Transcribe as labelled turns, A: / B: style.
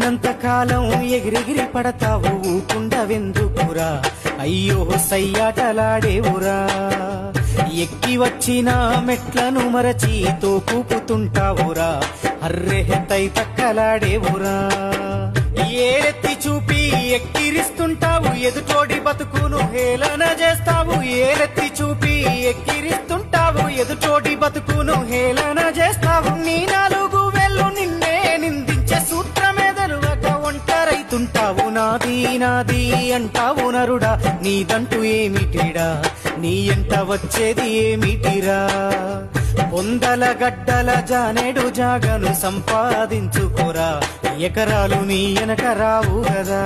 A: ఉన్నంత కాలం ఎగిరెగిరి పడతావు ఊకుండవెందుకురా అయ్యో సయ్యాటలాడేవురా ఎక్కి వచ్చిన మెట్లను మరచి తోకూపుతుంటావురా అర్రె తై తక్కలాడేవురా ఏలెత్తి చూపి ఎక్కిరిస్తుంటావు ఎదుటోడి బతుకును హేళన చేస్తావు ఏలెత్తి చూపి ఎక్కిరిస్తుంటావు ఎదుటోడి బతుకును హేళన చేస్తావు నీ నాలుగు వెళ్ళు నిన్నే నిందించే సూత్రమేదరువక ఒంటరైతుంటావు నాది నాది అంటావు నరుడా నీదంటూ ఏమిటిడా నీ ఎంట వచ్చేది ఏమిటిరా పొందల గడ్డల జానేడు జాగను సంపాదించుకోరా ఎకరాలు నీ వెనక రావు గదా